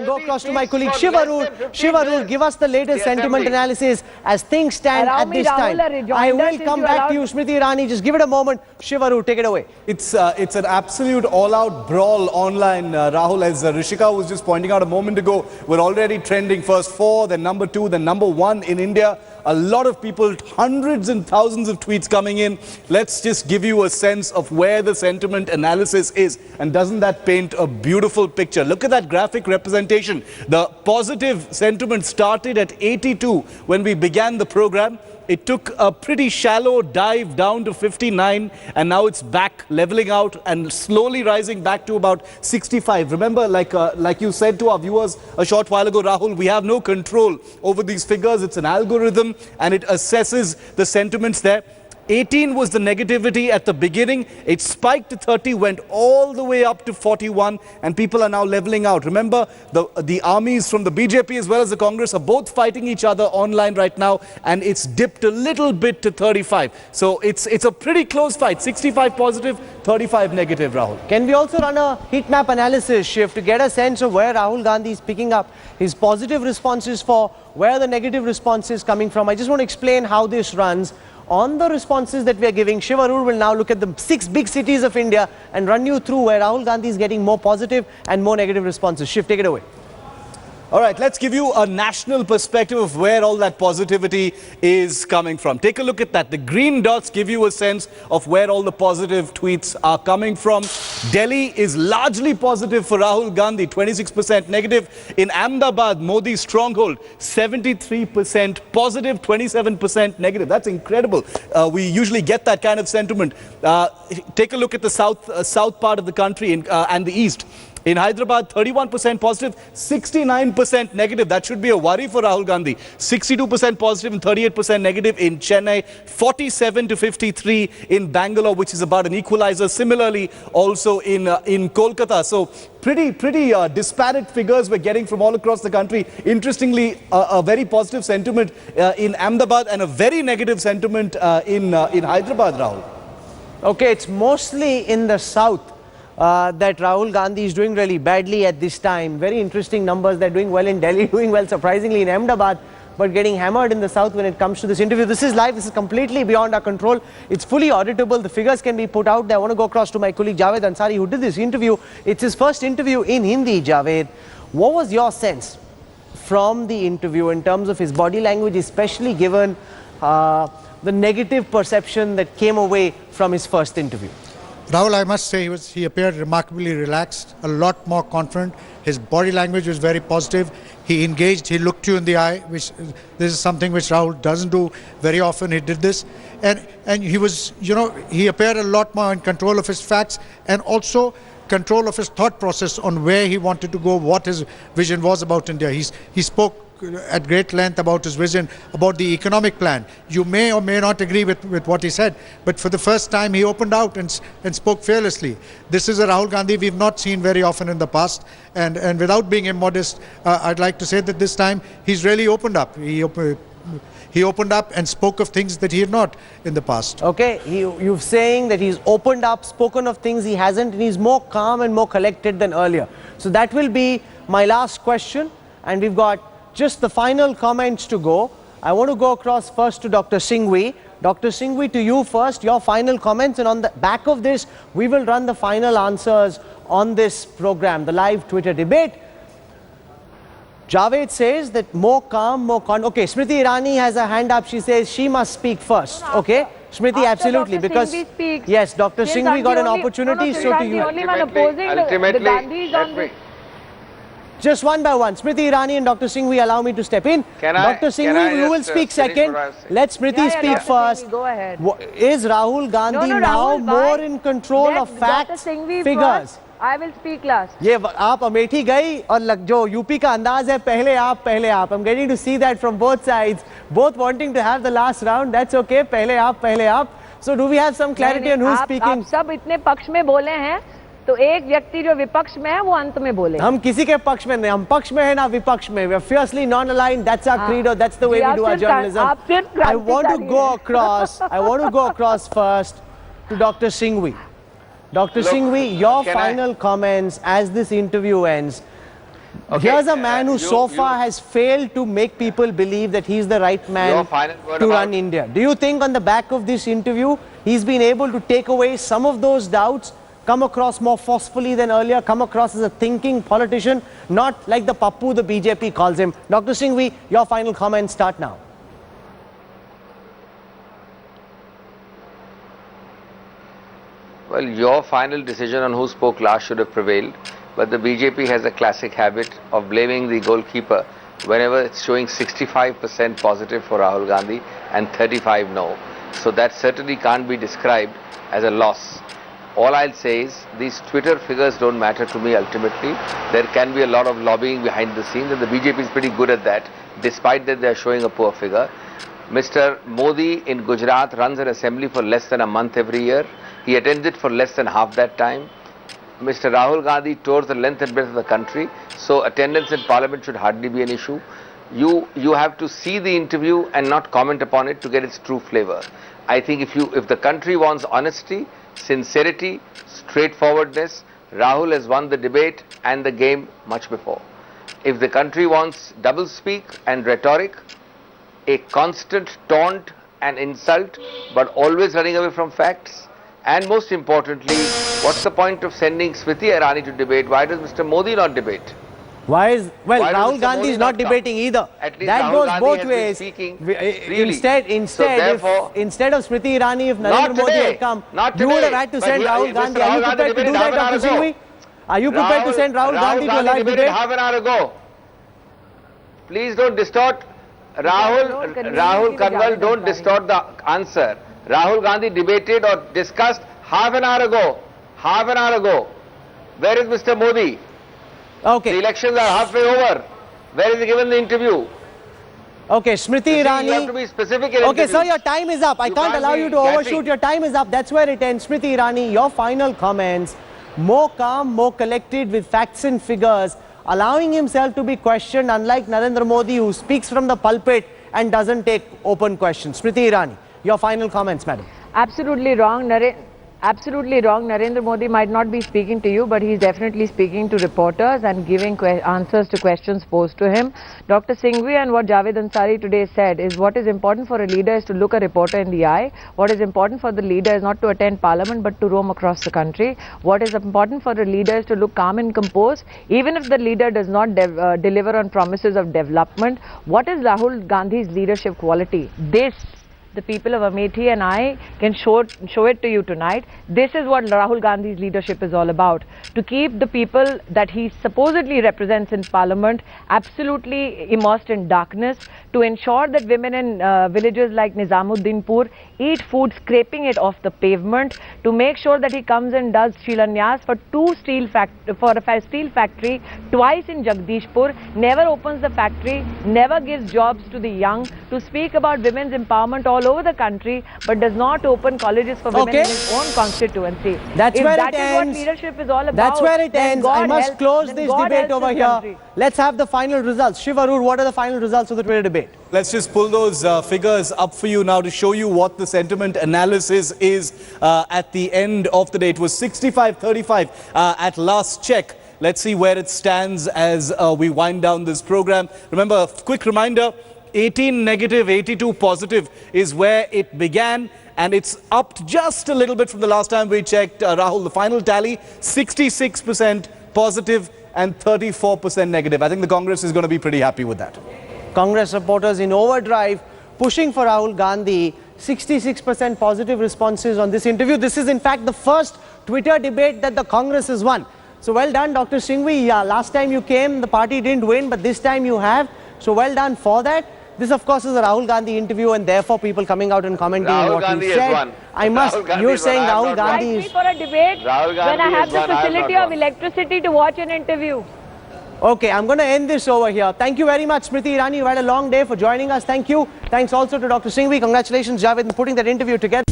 and go across to my colleague Shivarur. Shivarur, give us the latest sentiment analysis as things stand at this time. I will come back to you, Smriti Irani. Just give it a moment. Shivarur, take it away. It's an absolute all-out brawl online, Rahul. As Rishika was just pointing out a moment ago, we're already trending first 4, then number 2, then number 1 in India. A lot of people, hundreds and thousands of tweets coming in. Let's just give you a sense of where the sentiment analysis is. And doesn't that paint a beautiful picture? Look at that graphic representation. The positive sentiment started at 82 when we began the program. It took a pretty shallow dive down to 59, and now it's back leveling out and slowly rising back to about 65. Remember, like you said to our viewers a short while ago, Rahul, we have no control over these figures. It's an algorithm and it assesses the sentiments there. 18 was the negativity at the beginning. It spiked to 30, went all the way up to 41, and people are now leveling out. Remember, the armies from the BJP as well as the Congress are both fighting each other online right now, and it's dipped a little bit to 35. So it's a pretty close fight. 65 positive, 35 negative, Rahul. Can we also run a heat map analysis, Shiv, to get a sense of where Rahul Gandhi is picking up his positive responses for, where the negative response is coming from? I just want to explain how this runs. On the responses that we are giving, Shivarur will now look at the 6 big cities of India and run you through where Rahul Gandhi is getting more positive and more negative responses. Shiv, take it away. All right, let's give you a national perspective of where all that positivity is coming from. Take a look at that. The green dots give you a sense of where all the positive tweets are coming from. Delhi is largely positive for Rahul Gandhi, 26% negative. In Ahmedabad, Modi's stronghold, 73% positive, 27% negative. That's incredible. We usually get that kind of sentiment. Take a look at the south part of the country and the east. In Hyderabad, 31% positive, 69% negative. That should be a worry for Rahul Gandhi. 62% positive and 38% negative in Chennai. 47 to 53 in Bangalore, which is about an equalizer. Similarly, also in Kolkata. So pretty disparate figures we're getting from all across the country. Interestingly, a very positive sentiment in Ahmedabad and a very negative sentiment in Hyderabad, Rahul. Okay, it's mostly in the south that Rahul Gandhi is doing really badly at this time. Very interesting numbers. They're doing well in Delhi, doing well surprisingly in Ahmedabad, but getting hammered in the south when it comes to this interview. This is live. This is completely beyond our control. It's fully auditable. The figures can be put out there. I want to go across to my colleague Javed Ansari, who did this interview. It's his first interview in Hindi, Javed. What was your sense from the interview in terms of his body language, especially given the negative perception that came away from his first interview? Rahul, I must say he appeared remarkably relaxed, a lot more confident. His body language was very positive. He engaged, he looked you in the eye, which this is something which Rahul doesn't do very often. He did this. And he was, he appeared a lot more in control of his facts and also control of his thought process on where he wanted to go, what his vision was about India. He spoke at great length about his vision, about the economic plan. You may or may not agree with what he said, but for the first time he opened out and spoke fearlessly. This is a Rahul Gandhi we've not seen very often in the past, and without being immodest, I'd like to say that this time he's really opened up. He opened up and spoke of things that he had not in the past. Okay, you're saying that he's opened up, spoken of things he hasn't, and he's more calm and more collected than earlier. So that will be my last question, and we've got just the final comments to go. I want to go across first to Dr. Singhvi. Dr. Singhvi, to you first, your final comments, and on the back of this, we will run the final answers on this program, the live Twitter debate. Javed says that more calm, more okay, Smriti Irani has a hand up. She says she must speak first. Okay, Smriti, absolutely, because yes, Dr. Singhvi got an opportunity. So to you, ultimately, Gandhi. Just one by one. Smriti Irani and Dr. Singhvi, allow me to step in. Dr. Singhvi, you will speak second. Let Smriti speak first. Go ahead. Is Rahul Gandhi now more in control of facts, figures? I will speak last. ये आप अमेठी गई और जो UP का अंदाज है पहले आप. I'm getting to see that from both sides, both wanting to have the last round. That's okay. पहले आप. So do we have some clarity on who's speaking? आप सब इतने पक्ष में बोले हैं. तो एक व्यक्ति जो विपक्ष में है वो अंत में बोले. हम किसी के पक्ष में नहीं, हम पक्ष में है ना विपक्ष में. We are fiercely non-aligned. That's our credo. That's the way we do our journalism. I want to go across first to Dr. Singhvi. Dr. Singhvi, your final comments as this interview ends. Here's a man who so far has failed to make people believe that he's the right man to run India. Do you think on the back of this interview, he's been able to take away some of those doubts, come across more forcefully than earlier, come across as a thinking politician, not like the Pappu the BJP calls him? Dr. Singhvi, your final comments start now. Well, your final decision on who spoke last should have prevailed. But the BJP has a classic habit of blaming the goalkeeper whenever it's showing 65% positive for Rahul Gandhi and 35 no. So that certainly can't be described as a loss. All I'll say is these Twitter figures don't matter to me ultimately. There can be a lot of lobbying behind the scenes and the BJP is pretty good at that, despite that they're showing a poor figure. Mr. Modi in Gujarat runs an assembly for less than a month every year. He attends it for less than half that time. Mr. Rahul Gandhi tours the length and breadth of the country, so attendance in parliament should hardly be an issue. You have to see the interview and not comment upon it to get its true flavor. I think if the country wants honesty, sincerity, straightforwardness, Rahul has won the debate and the game much before. If the country wants doublespeak and rhetoric, a constant taunt and insult, but always running away from facts, and most importantly, what's the point of sending Smriti Irani to debate? Why does Mr. Modi not debate? Rahul Gandhi is not debating either. That goes both ways. Instead of Smriti Irani, if Narendra Modi had come, you would have had to send Rahul Gandhi. Are you prepared to do that, Dr. Singhvi? Are you prepared to send Rahul Gandhi to a live debate? Half an hour ago. Please don't distort. Rahul Kanwal, don't distort the answer. Rahul Gandhi debated or discussed half an hour ago. Half an hour ago. Where is Mr. Modi? Okay. The elections are halfway over. Where is he given the interview? Okay, Smriti Irani. You have to be specific in Okay, sir, your time is up. I can't allow you to overshoot. Your time is up. That's where it ends. Smriti Irani, your final comments. More calm, more collected with facts and figures, allowing himself to be questioned, unlike Narendra Modi, who speaks from the pulpit and doesn't take open questions. Smriti Irani, your final comments, madam. Absolutely wrong. Absolutely wrong. Narendra Modi might not be speaking to you, but he's definitely speaking to reporters and giving answers to questions posed to him. Dr. Singhvi and what Javed Ansari today said is what is important for a leader is to look a reporter in the eye. What is important for the leader is not to attend parliament, but to roam across the country. What is important for a leader is to look calm and composed, even if the leader does not deliver on promises of development. What is Rahul Gandhi's leadership quality? The people of Amethi and I can show it to you tonight. This is what Rahul Gandhi's leadership is all about. To keep the people that he supposedly represents in parliament absolutely immersed in darkness, to ensure that women in villages like Nizamuddinpur eat food scraping it off the pavement, to make sure that he comes and does Shilanyas for a steel factory twice in Jagdishpur, never opens the factory, never gives jobs to the young, to speak about women's empowerment all over the country, but does not open colleges for women in his own constituency. That's if where that it is ends. What leadership is all about. That's where it ends. I must close this debate over here. Country. Let's have the final results. Shiv Arur, what are the final results of the Twitter debate? Let's just pull those figures up for you now to show you what the sentiment analysis is at the end of the day. It was 65-35 at last check. Let's see where it stands as we wind down this program. Remember, a quick reminder, 18 negative, 82 positive is where it began, and it's upped just a little bit from the last time we checked. Rahul, the final tally, 66% positive and 34% negative. I think the Congress is going to be pretty happy with that. Congress supporters in overdrive, pushing for Rahul Gandhi. 66% positive responses on this interview. This is in fact the first Twitter debate that the Congress has won. So well done, Dr. Singhvi. Yeah, last time you came, the party didn't win, but this time you have. So well done for that. This, of course, is a Rahul Gandhi interview, and therefore people coming out and commenting on what he said. You're saying Rahul Gandhi is... for a debate when I have the facility of electricity to watch an interview. Okay, I'm going to end this over here. Thank you very much, Smriti Irani. You've had a long day for joining us. Thank you. Thanks also to Dr. Singhvi. Congratulations, Javed, in putting that interview together.